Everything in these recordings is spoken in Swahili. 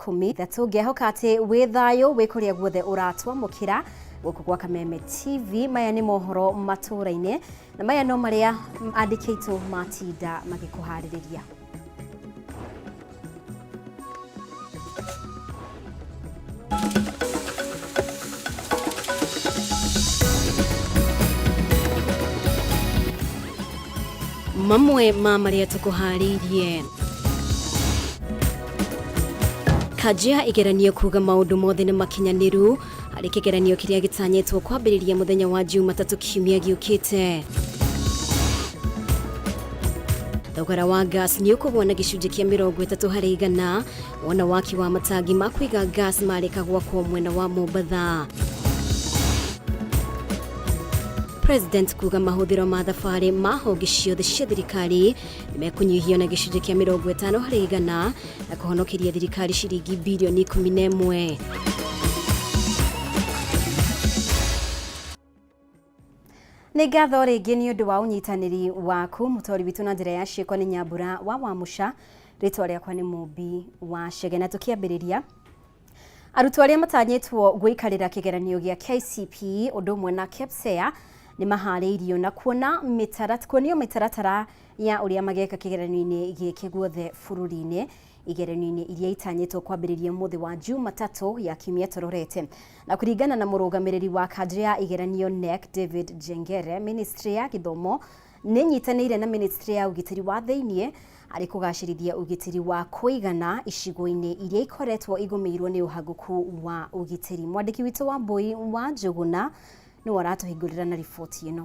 13 ngehoka ati wi thayo wi kuria guothe uratwa mukira guku gwa Kameme TV. Maya ni mohoro Matuuraini na maya no maria andikitwo matinda magikuhaririria. Mamwe ma maria tukuharirie. Kajia igeranio kuga maundu mothe ni makinyaniru ari kigeranio kiria gitanyetwo kwambiriria muthenya wa Jumatatu kiumia giukite. Thogora wa gas ni ukugwa na gicunji kia 30 hari 100 wona waki wa matangi ma kwiga gas marikagwa kwa mwena wa Mombasa. President kuga mahuthiro ma thabari ma honge ciothe cia thirikari nimekunyihio na gicunji kia 50 hari 100 na kuhonokeria thirikari ciringi bilioni 11. Nĩ ngatho rĩngĩ nĩ ũndũ wa ũnyitanĩri waku mũtori witũ na njĩra ya ciĩko nĩ Nyambura wa Wamusha. Rĩtwa rĩakwa nĩ Mũmbi wa Chege na tũkĩambĩrĩria. Arutwo arĩa matanyĩtwo gũikarĩra kĩgeranio gĩa KCPE ũndũ ũmwe na KPSEA nĩ maharĩirio na kuonio mĩtaratara ya ũrĩa mageka kĩgeranio-inĩ gĩkĩ guothe bũrũri-inĩ. Igeranio-inĩ iria itanyĩtwo kwambĩrĩria mũthĩ wa Jumatatu ya kiumia tũrorete. Na kũringana na mũrũgamĩrĩri wa kadri ya igeranio NEC David Jengere, Ministry ya Gĩthomo nĩ nyitanĩire na Ministry ya Ũgitĩri wa Thĩinĩ arĩ kũgacĩrithia ũgitĩri wa kũigana icigo-inĩ iria ikoretwo igũmĩirwo nĩ ũhagũku wa ũgitĩri. Mwandĩki witũ wa Mbui wa Njũgũna nĩ aratũhingũrĩra na riboti ĩno.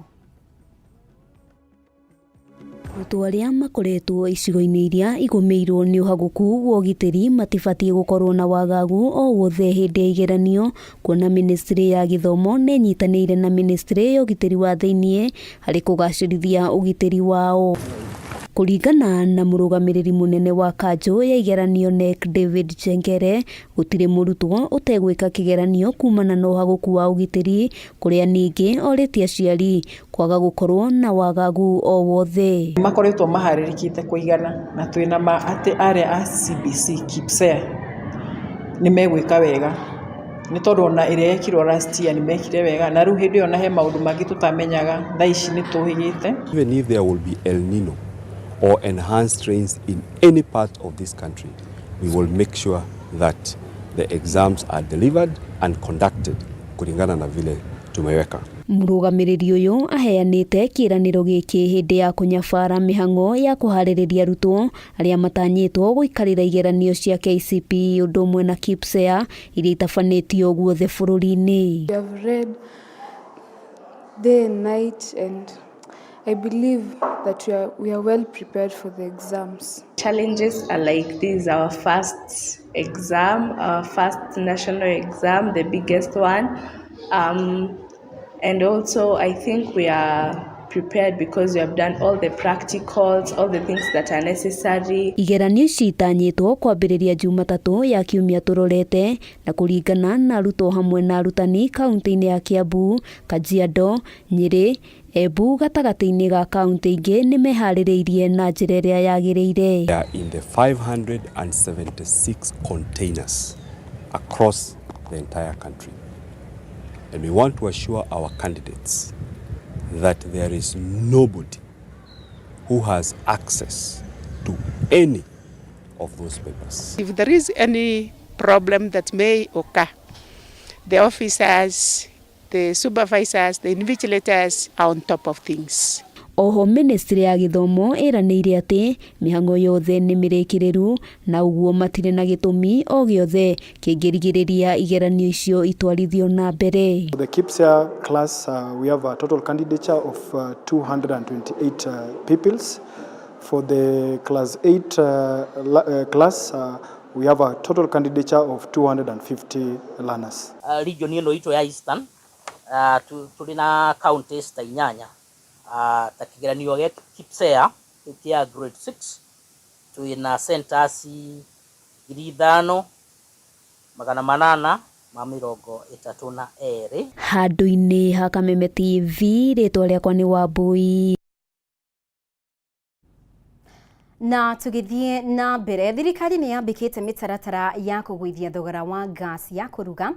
Arutwo arĩa makoretwo icigo-inĩ iria igũmĩirwo nĩ ũhagũku wa ũgitĩri matibatiĩ gũkorwo na wagagu o wothe hĩndĩ ya igeranio, kuona Ministry ya Gĩthomo nĩ nyitanĩire na Ministry ya Ũgitĩri wa Thĩinĩ harĩ kũgacĩrithia ũgitĩri wao. Kũringana na mũrũgamĩrĩri mũnene wa kanjũ ya igeranio NEC David Jengere, gũtirĩ mũrutwo ũtegwĩka kĩgeranio kumana na ũhagũku wa ũgitĩri, kũrĩa ningĩ orĩtie aciari kwaga gũkorwo na wagagu o wothe. Makoretwo maharĩrĩkĩte kũigana na twĩna ma atĩ arĩa a CBC KPSEA nĩ megwĩka wega. Nĩ tondũ ona ĩrĩa yekirwo last year nĩ mekire wega na rĩu hĩndĩ ĩyo na he maũndũ mangĩ tũtamenyaga thaa ici nĩ tũhĩgĩte. Even if there will be El Nino or enhanced rains in any part of this country, we will make sure that the exams are delivered and conducted kulingana na vile tumeweka. Mũrũgamĩrĩri ũyũ aheanĩte kĩĩranĩro gĩkĩ hĩndĩ ya kũnyabara mĩhang'o ya kũharĩrĩria arutwo arĩa matanyĩtwo gũikarĩra igeranio cia KCPE ũndũ ũmwe na KPSEA iria itabanĩtio guothe bũrũri-inĩ. We have read day and night and I believe that we are well prepared for the exams. Challenges are like this: our first exam, our first national exam, the biggest one. And also I think we are prepared because we have done all the practicals, all the things that are necessary. Igeranio ici itanyĩtwo kwambĩrĩria Jumatatu ya kiumia tũrorete na kũringana na arutwo hamwe na arutani kaunti-inĩ ya Kiambu, Kajiado, Nyeri, Embu gatagatĩ-inĩ ga kaunti ingĩ nĩ meharĩrĩirie na njĩra ĩrĩa yagĩrĩire. They are in the 576 containers across the entire country. And we want to assure our candidates that there is nobody who has access to any of those papers. If there is any problem that may occur, the officers, the supervisors, the invigilators are on top of things. Oho Ministry ya Gĩthomo ĩranĩire atĩ mĩhang'o yothe nĩ mĩrĩkĩrĩru na ũguo matirĩ na gĩtũmi o gĩothe kĩngĩrigĩrĩria igeranio icio itwarithio na mbere. For the KPSEA class, we have a total candidature of 228 pupils. For the class 8 class, we have a total candidature of 250 learners. Region ĩno itũ ya Eastern tũrĩ na counties ta 8. Ta kĩgeranio gĩa KPSEA kĩa grade 6 twĩna centers 5,832. Handũ-inĩ ha Kameme TV, rĩtwa rĩakwa nĩ Wambui. Na tugithie na mbere, thirikari ni yambikite mitaratara ya kugwithia thogora wa gas ya kuruga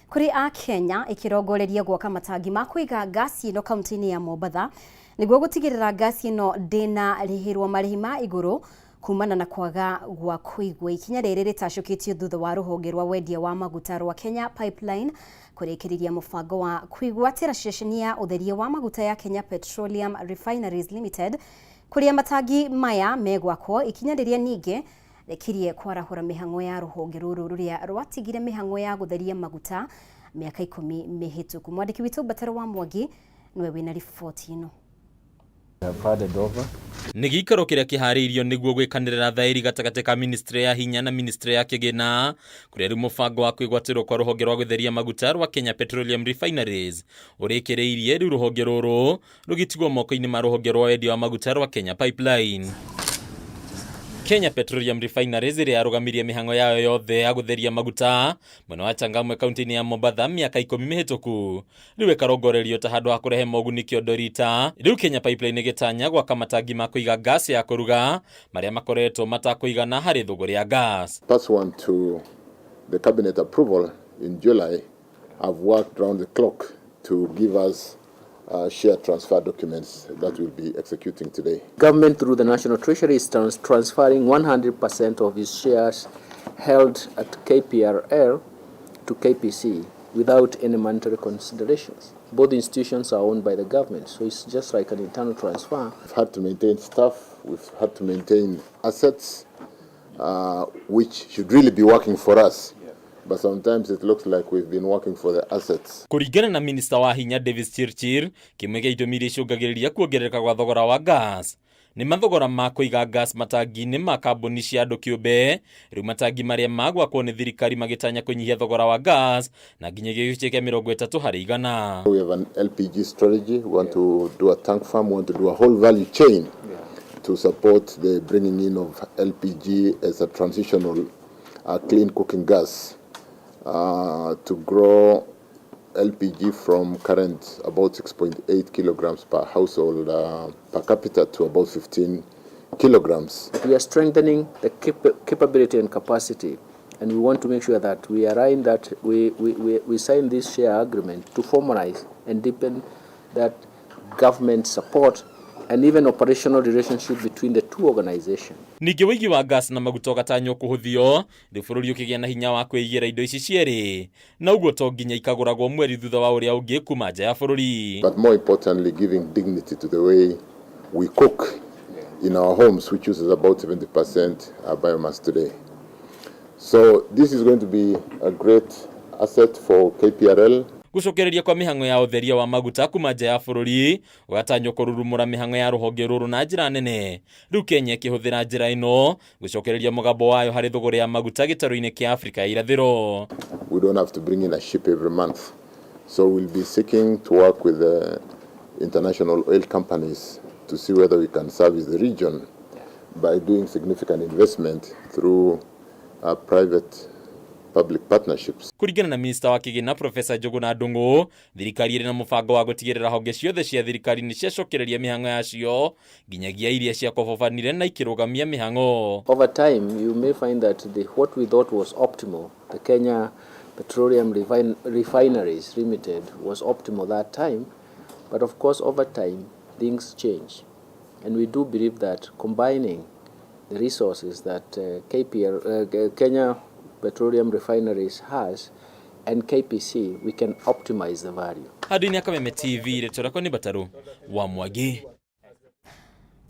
kuri a Kenya ikirongoreria gwaka matangi ma kuiga gas ino kaunti-ini ya Mombatha niguo gutigirira gas ino ndina rihirwo marihi ma iguru kumana na kwaga gwa kuigwa. Ikinya riri ritacukitio thutha wa ruhonge rwa wendia wa maguta rwa Kenya Pipeline kurikiriria mubango wa kuigwatira ceceni ya utheria wa maguta ya Kenya Petroleum Refineries Limited kuria matangi maya megwakwo. Ikinya riria ninge rekirie kwarahura mihango ya ruhonge ruru ruria rwatigire mihango ya gutheria maguta miaka 10 mihituku. Mwandiki witu Bataro wa Mwangi niwe wina riboti ino. Nĩ gĩikaro kĩrĩa kĩharĩirio nĩguo gwĩkanĩrĩra thaĩri gatagatĩ ka ministry ya hinya na ministry ya kĩgĩna kũrĩa rĩu mũbango wa kwĩgwatĩrwo kwa rũhonge rwa gũtheria maguta rwa Kenya Petroleum Refineries ũrĩkĩrĩirie rĩu rũhonge rũrũ rũgĩtigwo moko-inĩ ma rũhonge rwa wendia wa maguta rwa Kenya Pipeline. Kenya Petroleum Refineries ĩrĩa yarũgamirie mĩhango yayo yothe ya gũtheria maguta mwena wa Changamwe kaunti-inĩ ya Mombatha mĩaka 10 mĩhĩtũku rĩu ĩkarongorerio ta handũ ha kũrehe moguni kĩondo rita. Rĩu Kenya Pipeline ĩgĩtanya gwaka matangi ma kũiga gas ya kũruga marĩa makoretwo matakũigana harĩ thogora ya gas. Pursuant to the cabinet approval in July, I've worked round the clock to give us share transfer documents that we'll be executing today. Government through the National Treasury is transferring 100% of its shares held at KPRL to KPC without any monetary considerations. Both institutions are owned by the government, so it's just like an internal transfer. We've had to maintain staff, we've had to maintain assets, which should really be working for us. But sometimes it looks like we've been working for the assets. Kũringana na Minister wa hinya Davis Chirchir, kĩmwe gĩa itũmi iria icũngagĩrĩria kuongerereka gwa thogora wa gas nĩ mathogora ma kũiga gas matangi-inĩ ma kambuni cia andũ kĩũmbe. Rĩu matangi marĩa magwakwo nĩ thirikari magĩtanya kũnyihia thogora wa gas na nginyagia gĩcunjĩ kĩa 30 harĩ igana. We have an LPG strategy. We want to do a tank farm. We want to do a whole value chain to support the bringing in of LPG as a transitional clean cooking gas. To grow LPG from current about 6.8 kilograms per household per capita to about 15 kilograms. We are strengthening the capability and capacity, and we want to make sure that we align that we sign this share agreement to formalize and deepen that government support and even operational relationship between the two organizations. Ningĩ wĩigi wa gas na maguta ũgatanywo kũhũthio rĩu bũrũri ũkĩgĩa na hinya wa kwĩigĩra indo ici cierĩ na ũguo to nginya ikagũragwo mweri thutha wa ũrĩa ũngĩ kuma nja ya bũrũri. But more importantly, giving dignity to the way we cook in our homes, which uses about 70% biomass today. So this is going to be a great asset for KPRL. Gucokereria kwa mihango ya utheria wa maguta kuma nja ya bũrũri ũgatanywo kũrurumũra mihango ya rũhonge rũrũ na njĩra nene. Rĩu Kenya ĩkĩhũthĩra njĩra ĩno gucokereria mũgambo wayo harĩ thogora ya maguta gĩtarũ-inĩ kĩa Afrika ya irathĩro. We don't have to bring in a ship every month. So we'll be seeking to work with the international oil companies to see whether we can service the region by doing significant investment through private public partnerships. Kũringana na Minister wa kĩgĩna Professor Njũgũna Ndung'u, thirikari ĩrĩ na mũbango wa gũtigĩrĩra honge ciothe cia thirikari nĩ ciacokereria mĩhango yacio nginyagia iria ciakobobanire na ikĩrũgamia mĩhango. Over time, you may find that what we thought was optimal, the Kenya Petroleum Refineries Limited was optimal that time, but of course over time things change, and we do believe that combining the resources that Kenya Petroleum Refineries has and KPC, we can optimize the value. Hadini ya Kameme TV retorako ni Bataro wa Mwangi.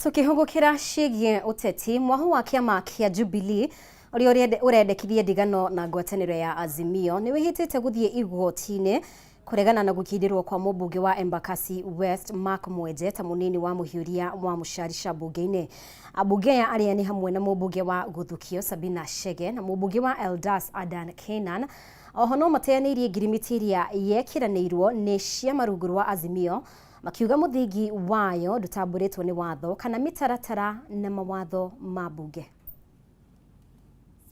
Tukihugukira ciĩgiĩ ũteti, mwaho wa kĩama kĩa Jubilee ũrĩa ũrendekithia ndigano na ngwatanĩro ya Azimio nĩ wĩhĩtĩte gũthiĩ igoti-inĩ kuregana na gũkindĩrwo kwa mũmbunge wa Embakasi West Mark Mwenje ta mũnini wa mũhiũria wa mũcarica bunge-inĩ. Abunge aya arĩa nĩ hamwe na mũmbunge wa Gũthukio Sabina Chege na mũmbunge wa Eldas Adan Kenan. Oho no mateanĩirie ngirimiti ĩrĩa yekĩranĩirwo nĩ ciama rungu rwa Azimio makiuga mũthingi wayo ndũtambũrĩtwo nĩ watho kana mĩtaratara na mawatho ma bunge.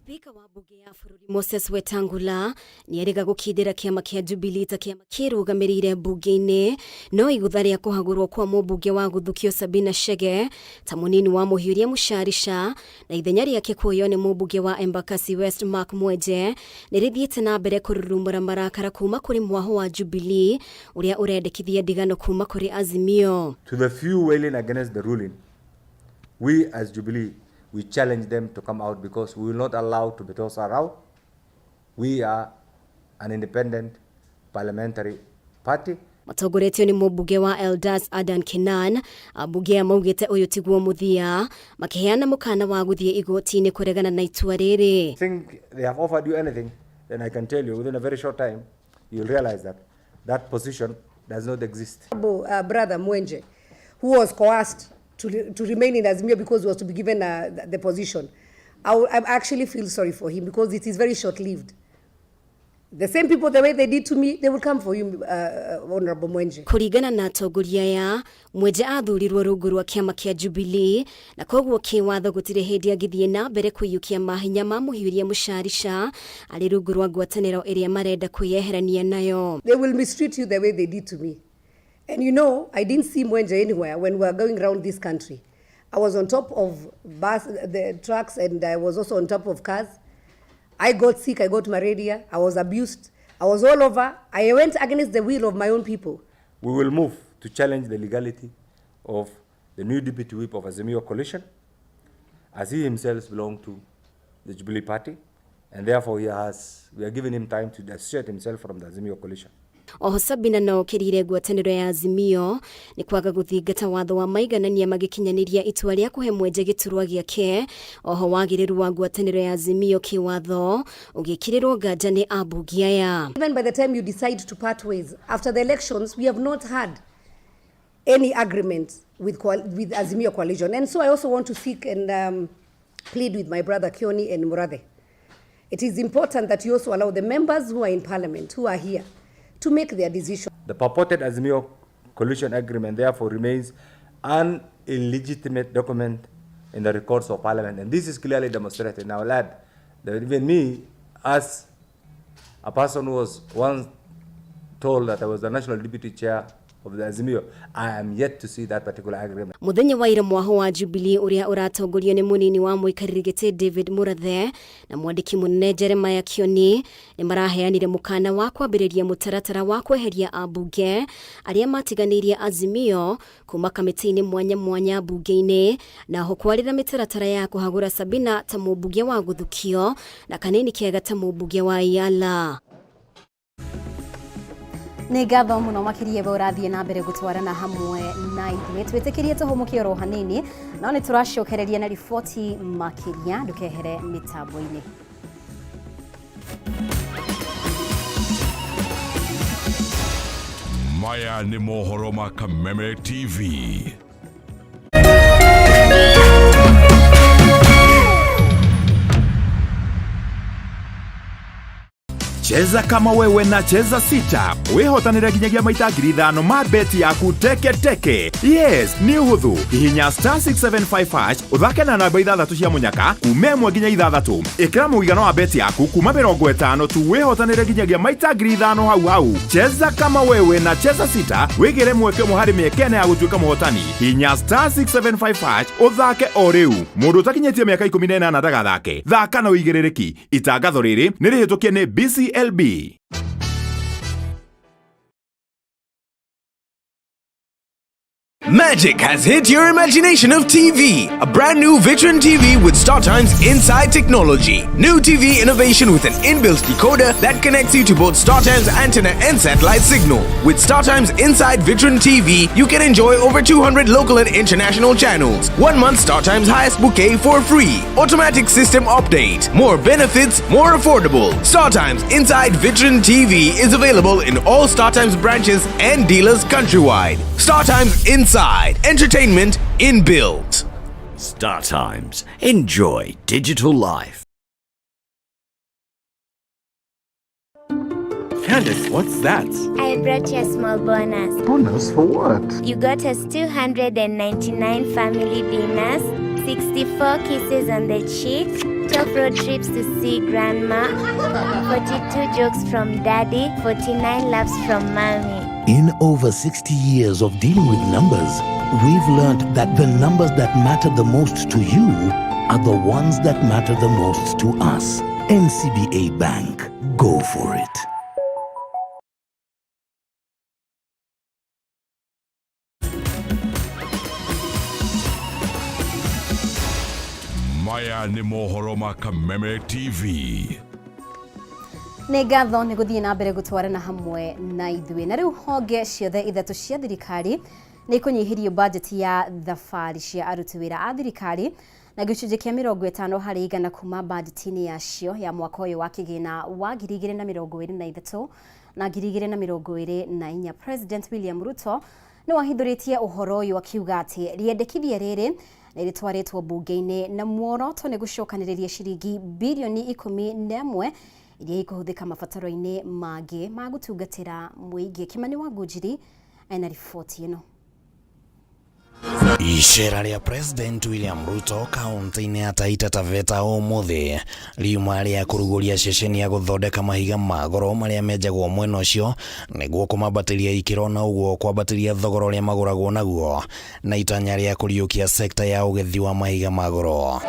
Spika wa bunge ya bũrũri Moses Wetangula nĩerĩga gũkindĩra kĩama kĩa Jubilee ta kĩama kĩrũgamĩrĩire bunge-inĩ no igũtha rĩa kũhagũrwo kwa mũmbunge wa Gũthukio Sabina Chege ta mũnini wa Mũhiũria Mũcharicha na ithenya rĩake kuoywo nĩ mũmbunge wa Embakasi West Mark Mwenje nĩrĩthiĩte na mbere kũrurumũra marakara kuma kũrĩ mwaho wa Jubilee ũrĩa ũrendekithia ndigano kuma kũrĩ Azimio. To the few wailing against the ruling, we as Jubilee, we challenge them to come out because we will not allow to be tossed around. We are an independent parliamentary party. Matongoretio ni mũmbunge wa Eldas Adan Kenan, ambunge amaugĩte ũyũ tiguo mũthia, makĩheana mũkana wa gũthiĩ igoti-inĩ kũregana na itua rĩrĩ. I think they have offered you anything, then I can tell you within a very short time, you'll realize that that position does not exist. Brother Mwenje, who was coerced to remain in Azimio because he was to be given the position. I actually feel sorry for him because it is very short-lived. The same people, the way they did to me, they will come for you, Honorable Mwenje. Kũringana na atongoria ya Mwenje athurirwo rungu rwa kĩama kĩa Jubilee na koguo kĩwatho gũtirĩ hĩndĩ angĩthiĩ na mbere kũiyũkia mahinya ma Mũhiũria Mũcharicha arĩ rungu rwa ngwatanĩro ĩrĩa marenda kwĩyeherania nayo. They will mistreat you the way they did to me. And you know, I didn't see Mwenje anywhere when we were going around this country. I was on top of the trucks and I was also on top of cars. I got sick, I got malaria, I was abused, I was all over. I went against the will of my own people. We will move to challenge the legality of the new deputy whip of Azimio coalition, as he himself belongs to the Jubilee party, and therefore we are giving him time to dissociate himself from the Azimio coalition. Oho Sabina no kĩrire ngwatanĩro ya Azimio nĩ kwaga gũthingata watho wa maiganania magĩkinyanĩria itua rĩa kũhe Mwenje gĩturwa gĩake. Oho wagĩrĩru wa ngwatanĩro ya Azimio kĩwatho ũgĩkĩrĩrwo nganja nĩ ambunge aya. Even by the time you decide to part ways after the elections, we have not had any agreement with Azimio coalition, and so I also want to seek and plead with my brother Kioni and Murathe. It is important that you also allow the members who are in parliament, who are here, to make their decision. The purported Azimio coalition agreement therefore remains an illegitimate document in the records of parliament, and this is clearly demonstrated. Now, lad, that even me, as a person who was once told that I was the national deputy chair of the Azimio, I am yet to see that particular agreement. Muthenya wa ira mwaho wa Jubilee uria uratongorio ni munini wa muikarĩri gĩtĩ David Murathe na mwandĩki mũnene Jeremiah Kioni ni maraheanire mũkana wa kwambĩrĩria mũtaratara wa kweheria ambunge arĩa matiganĩirie Azimio kuma kamĩtĩ-inĩ mwanya mwanya bunge-inĩ na ho kwarĩra mĩtaratara ya kũhagũra Sabina ta mũmbunge wa Gũthukio na Kanini Kega ta mũmbunge wa Iala. Nĩ ngatho mũno makĩria we ũrathiĩ na mbere gũtwarana hamwe na ithuĩ twĩtĩkĩrie tũhũmũkie oro hanini no nĩ tũracokereria na riboti makĩria ndũkehere mĩtambo-inĩ. Maya nĩ mohoro ma Kameme TV. Cheza kama wewe na cheza sita. Wehotanĩra nginyagia maita 5,000 ma beti yaku teke. Yes, ni ũhũthũ. Hihinya *675# uthake na namba 6 cia munyaka kuma 1 nginya 6. Ĩkĩra mũigana wa beti yaku kuma 50 tu wehotanĩra nginyagia maita 5,000 hau. Cheza kama wewe na cheza sita. Wĩgĩre mweke mũharĩ mĩekene ya gũtuĩka mũhotani. Hihinya *675# uthake o rĩu. Mũndũ ũtakinyĩtie mĩaka 18 ndagathake. Thaka na ũigĩrĩrĩki. Itangatho rĩrĩ nĩ rĩhĩtũkie nĩ BCLB. Magic has hit your imagination of TV. A brand new Vitron TV with StarTimes Inside technology. New TV innovation with an inbuilt decoder that connects you to both StarTimes antenna and satellite signal. With StarTimes Inside Vitron TV, you can enjoy over 200 local and international channels. 1 month StarTimes highest bouquet for free. Automatic system update. More benefits, more affordable. StarTimes Inside Vitron TV is available in all StarTimes branches and dealers countrywide. StarTimes Inside. Entertainment inbuilt. StarTimes. Enjoy digital life. Candace, what's that? I brought you a small bonus. Bonus for what? You got us 299 family dinners, 64 kisses on the cheek, 12 road trips to see grandma, 42 jokes from daddy, 49 laughs from mommy. In over 60 years of dealing with numbers, we've learned that the numbers that matter the most to you are the ones that matter the most to us. NCBA Bank. Go for it. Maya ni mohoro ma Kameme TV. Nĩ ngatho nĩ gũthiĩ na mbere gũtwarana hamwe na ithuĩ. Na rĩu honge ciothe ithatu cia thirikari nĩ kũnyihirio budget ya thabarĩ cia aruti wĩra a thirikari na gĩcunjĩ kĩa 50 harĩ igana kuma budget-inĩ yacio ya mwaka ũyũ wa kĩgĩna wa 2023 na 2024. President William Ruto nĩ wahithũrĩtie ũhoro ũyũ akiuga atĩ rĩendekithia rĩrĩ nĩ rĩtwarĩtwo bunge-inĩ na muoroto nĩ gũcokanĩrĩria ciringi bilioni 11 iria ikũhũthĩka mabataro-inĩ mangĩ ma gũtungatĩra mũingĩ. Kimani wa Ngũnjiri ena riboti ĩno. Icera rĩa President William Ruto kaunti-inĩ ya Taita Taveta ũmũthĩ riuma rĩa kũrugũria ceceni ya gũthondeka mahiga ma goro marĩa menjagwo mwena ũcio nĩguo kũmambatĩria ikĩro na ũguo kwambatĩria thogora ũrĩa magũragwo naguo na itanya rĩa kũriũkia sekta ya ũgethi wa mahiga ma goro.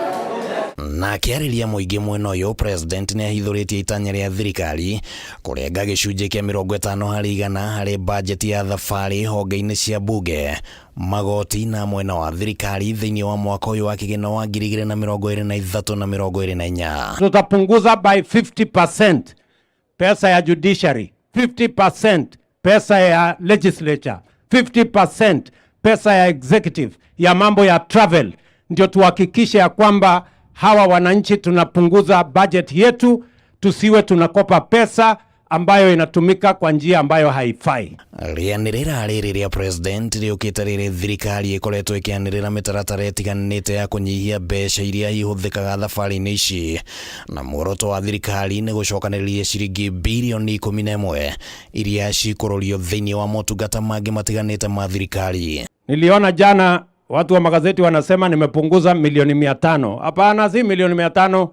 Na akĩarĩria mũingĩ mwena ũyũ, President nĩ ahithũrĩtie itanya rĩa thirikari kũrenga gĩcunjĩ kĩa 50 harĩ igana harĩ budget ya thabarĩ honge-inĩ cia bunge, magoti na mwena wa thirikari thĩinĩ wa mwaka ũyũ wa kĩgĩna wa 2023 na 2024. Tutapunguza by 50% pesa ya judiciary, 50% pesa ya legislature, 50% pesa ya executive, ya mambo ya travel, ndio tuhakikishe ya kwamba hawa wananchi tunapunguza budget yetu, tusiwe tunakopa pesa ambayo inatumika kwa njia ambayo haifai. Rĩanĩrĩra rĩrĩ rĩa President rĩũkĩte rĩrĩ thirikari ĩkoretwo ĩkĩanĩrĩra mĩtaratara ĩtiganĩte ya kũnyihia mbeca iria ihũthĩkaga thabarĩ-inĩ ici, na muoroto wa thirikari nĩ gũcokanĩrĩria ciringi bilioni 11 iria cikũrorio thĩinĩ wa motungata mangĩ matiganĩte ma thirikari. Niliona jana watu wa magazeti wanasema nimepunguza milioni 500. Hapana, si milioni 500.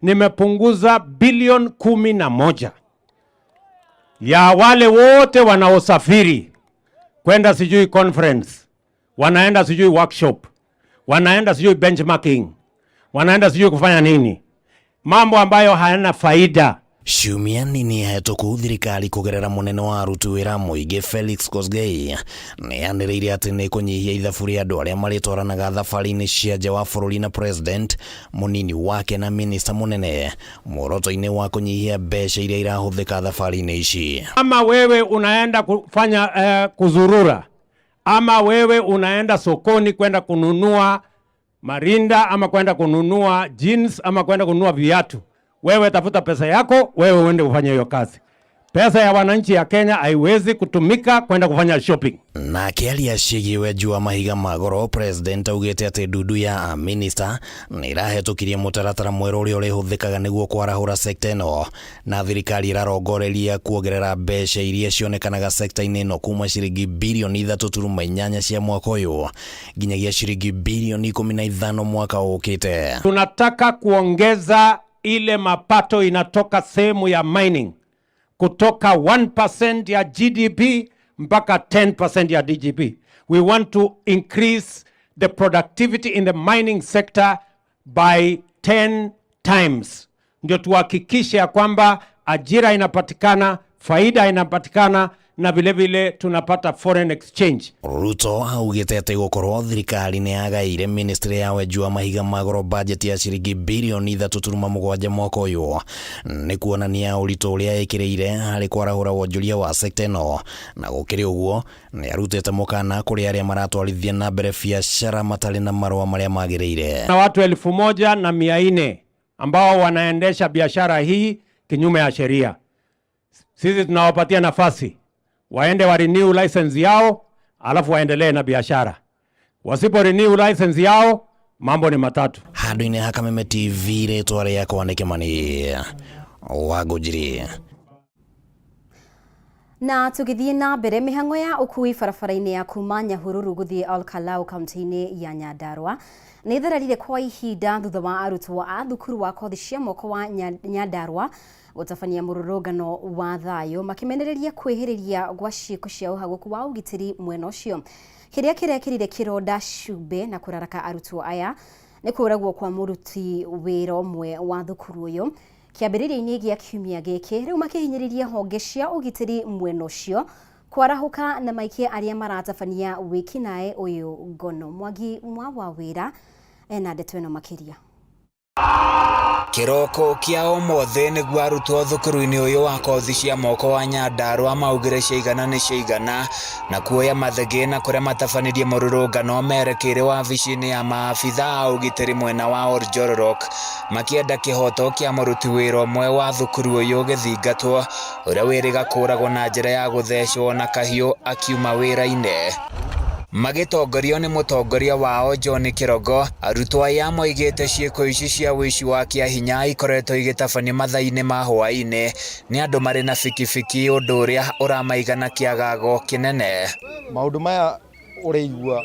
Nimepunguza bilioni 11 ya wale wote wanaosafiri kwenda sijui conference, wanaenda sijui workshop, wanaenda sijui benchmarking, wanaenda sijui kufanya nini, mambo ambayo hayana faida. Ciumia nini hetũku thirikari kũgerera mũnene wa aruti wĩra mũingĩ Felix Kosgei nĩ anĩrĩire atĩ nĩ kũnyihia ithabu rĩa andũ arĩa marĩtwaranaga thabarĩ-inĩ cia nja wa bũrũri na President, mũnini wake na minista mũnene muoroto-inĩ wa kũnyihia mbeca iria irahũthĩka thabarĩ-inĩ ici. Ama wewe unaenda kufanya kuzurura, ama wewe unaenda sokoni kwenda kununua marinda, ama kwenda kununua jeans, ama kwenda kununua viatu, wewe tafuta pesa yako, wewe uende ufanye hiyo kazi. Pesa ya wananchi ya Kenya haiwezi kutumika kwenda kufanya shopping. Na akĩaria ciĩgiĩ juu wa mahiga ma goro, President augĩte atĩ ndudu ya minister nĩ ĩrahetũkirie mũtaratara mwerũ ũrĩa ũrĩhũthĩkaga nĩguo kwarahũra sekta ĩno, na thirikari ĩrarongoreria kuongerera mbeca iria cionekanaga sekta-inĩ ĩno kuma ciringi bilioni 3.8 cia mwaka ũyũ nginyagia ciringi bilioni 15 mwaka ũkĩte. Tunataka kuongeza ile mapato inatoka sehemu ya mining kutoka 1% ya GDP mpaka 10% ya DGP. We want to increase the productivity in the mining sector by 10 times. Ndio tuhakikishe ya kwamba ajira inapatikana, faida inapatikana, na vile vile tunapata foreign exchange. Ruto augĩte atĩ gũkorwo thirikari nĩ yagaĩire ministry ya wenjua mahiga ma goro budget ya ciringi bilioni 3.7 mwaka ũyũ nĩ kuonania ũritũ ũrĩa ĩkĩrĩire harĩ kwarahũra wonjoria wa sekta ĩno, na gũkĩrĩ ũguo nĩ arutĩte mũkana kũrĩ arĩa maratwarithia na mbere biacara matarĩ na marũa marĩa magĩrĩire. Na watu 1400 ambao wanaendesha biashara hii kinyume ya sheria. Sisi tunawapatia nafasi waende wa renew license yao, alafu waendelee na biashara. Wasipo renew license yao, mambo ni matatu. Handũ-inĩ ha Kameme TV rĩtwa rĩakwa nĩ Kimani wa Ngũnjiri. Na tugithie na mbere mihango ya ukui barabara-ini ya kuma Nyahururu guthie Olkalau kaunti-ini ya Nyandarua ni therarire kwa ihinda thutha wa arutwo a thukuru wa kothi cia moko wa Nyandarua gutabania mururungano wa thayo makimenereria kwihiriria gwa ciiko cia uhaguku wa ugitiri mwena ucio. Kiria kirekirire kironda cumbe na kuraraka arutwo aya ni kuragwo kwa muruti wira umwe wa thukuru uyu kiambiriria-ini gia kiumia giki riu makihinyiriria honge cia ugitiri mwena ucio kwarahuka na maikia aria maratabania wikinae uyu ngono. Mwangi wa wira ena ndeto ino makiria. Kiroko kia omothe niguo arutwo thukuru-ini uyu wa kothi cia moko wa Nyandarua maugire ciigana ni ciigana na kuoya mathegi na kuria matabanirie mururungano merekeire wabici-ini ya maabitha a ugitiri mwena wa Oljororok makienda kihoto kia muruti wira umwe wa thukuru uyu githingatwo uria wiriga kuragwo na njira ya guthecwo na kahiu akiuma wira-ini. Magitongorio ni mutongoria wao John Kirogo, arutwo aya moigite ciiko ici cia wici wa kiahinya ikoretwo igitabania mathaa-ini ma hwaini ni andu mari na fikifiki undu uria uramaigana kiagago kinene. Maundu maya ureigua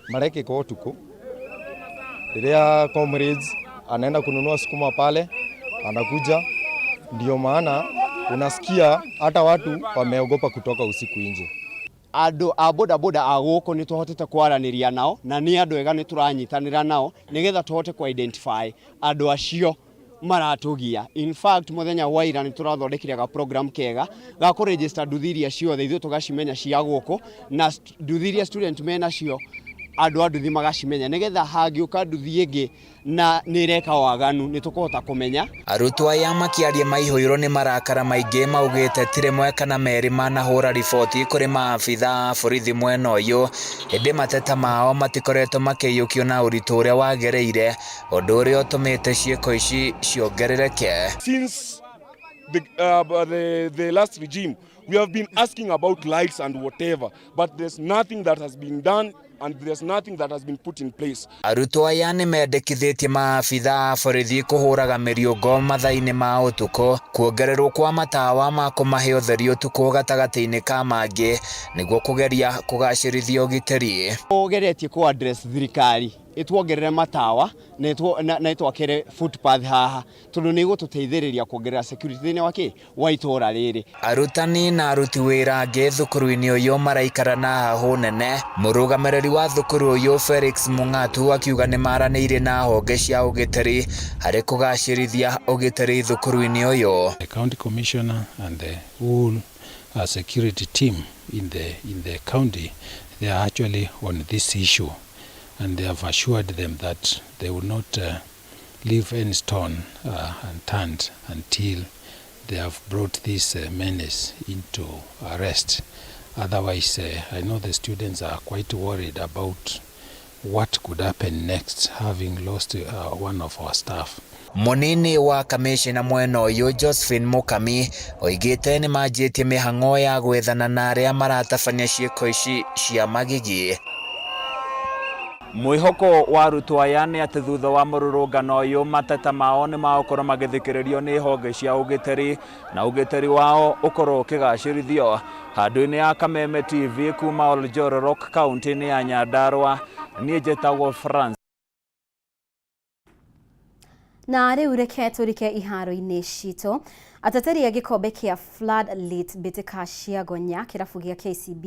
marekika utuku riria comrades anaenda kununua sukuma pale anakuja, ndio maana unasikia hata watu wameogopa kutoka usiku nje. Andu a boda boda a guku ni tuhotete kwaraniria nao na ni andu ega ni turanyitanira nao nigetha tuhote ku identify andu acio maratugia. In fact muthenya wa ira ni turathondekire ga program kega ga ku register nduthiria ciothe ithu tugacimenya cia guku na nduthiria student mena cio andu nduthi magacimenya nigetha hangiuka nduthi ingi na nireka waganu ni tukuhota kumenya. Arutwo aya makiaria maihũirwo ni marakara maingi maugite tire mwe kana meri manahura riboti kuri maabitha a borithi mwena uyu indi mateta mao matikoretwo makiyukio na uritu uria wagereire undu uria utumite ciiko ici ciongerereke. Since the last regime we have been asking about lights and whatever, but there's nothing that has been done and there's nothing that has been put in place. Arutwo aya ni mendekithitie maabitha a borithi kuhuraga miriungo mathaa-ini ma utuku, kuongererwo kwa matawa ma kumahe utheri utuku gatagati-ini ka mangi niguo kugeria kugacirithia ugitiri. Ugeretie ku address thirikari itwongerere matawa na itwakire footpath haha tondu ni gututeithiriria kuongerera security ni wa itura riri. Arutani na aruti wira angi thukuru-ini uyu maraikara na hahu nene. Murugamiriri wa thukuru uyu Felix Mung'atu akiuga ni maraniire na honge cia ugitiri hari kugacirithia ugitiri thukuru-ini uyu. The county commissioner and the whole security team in the county, they are actually on this issue. And they have assured them that they will not leave any stone unturned until they have brought this menace into arrest. Otherwise, I know the students are quite worried about what could happen next, having lost one of our staff. Munini wa kamishina mwena uyu Josephine Mukami oigite ni manjitie mihango ya gwethana na aria maratabania ciiko ici cia magigi. Mwihoko wa arutwo aya ni ati thutha wa mururungano uyu mateta mao ni magukorwo magithikiririo ni honge cia ugitiri na ugitiri wao ukorwo ukigacirithio. Handu-ini ya Kameme TV kuma Oljororok kaunti-ini ya Nyandarua, ni njitagwo France. Na riu reke turike iharo-ini citu. Ateteri ya gikombe kia Floodlit bitika cia gonya kirabu gia KCB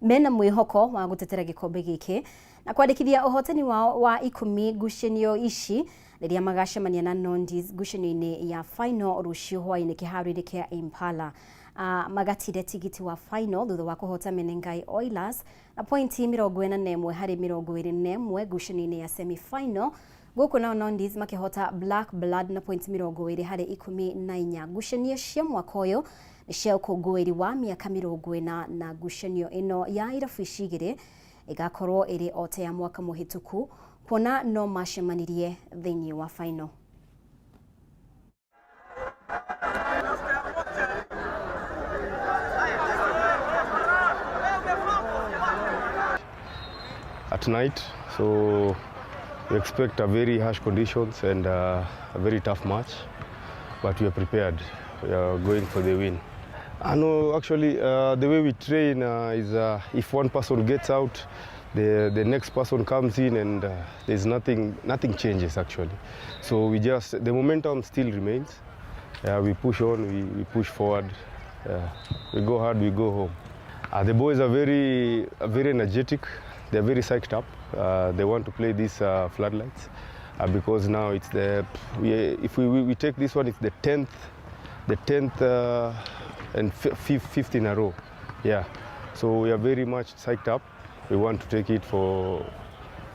mena mwihoko wa gutetera gikombe giki na kwandikithia uhotani wao wa 10 ngucanio ici riria magacemania na Nondis ngucanio-ini ya final rucio hwaini kiharo-ini kia Impala. Magatire tigiti wa final thutha wa kuhota Menengai Oilers na pointi 41 hari 21 ngucanio-ini ya semi final. Guku nao Nondis makihota Black Blood na pointi 20 hari 14. Ngucanio cia mwaka uyu ni cia ukungwiri wa miaka 40 na ngucanio ino ya irabu ici igiri igakorwo iri ote ya mwaka muhituku kuona no macemanirie thiini wa final. At night, so we expect a very harsh conditions and a very tough match. but we are prepared. We are going for the win. I know actually the way we train is if one person gets out, the next person comes in, and there's nothing changes actually. So we just, the momentum still remains. We push on, we push forward. We go hard, we go home. The boys are very energetic. They're very psyched up. They want to play these floodlights because now it's if we take this one, it's the 10th and fifth in a row. Yeah. So we are very much psyched up. We want to take it for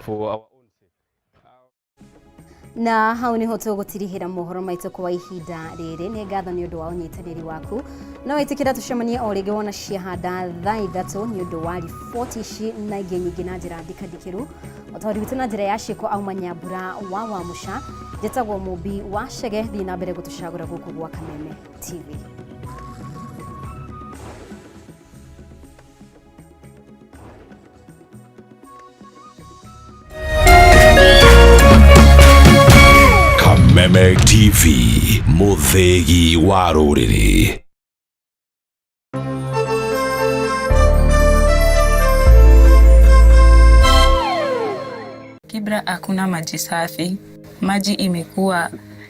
our own sake. Na hau niho tugutirihira mohoro maitu kwa ihinda riri. Ni ngatho ni undu wa unyitaniri waku. No itikira tucemanie o ringi wona ciahanda thaa 3 ni undu wa riboti ici na ingi nyingi na njira ndikadikiru. Otori witu na njira ya ciiko auma Nyambura wa Musha. Njitagwo Mumbi wa Chege thi na mbere gutucagura guku gwa Kameme TV. Kameme TV, muthegi wa ruriri. Kibra hakuna maji safi. Maji imekuwa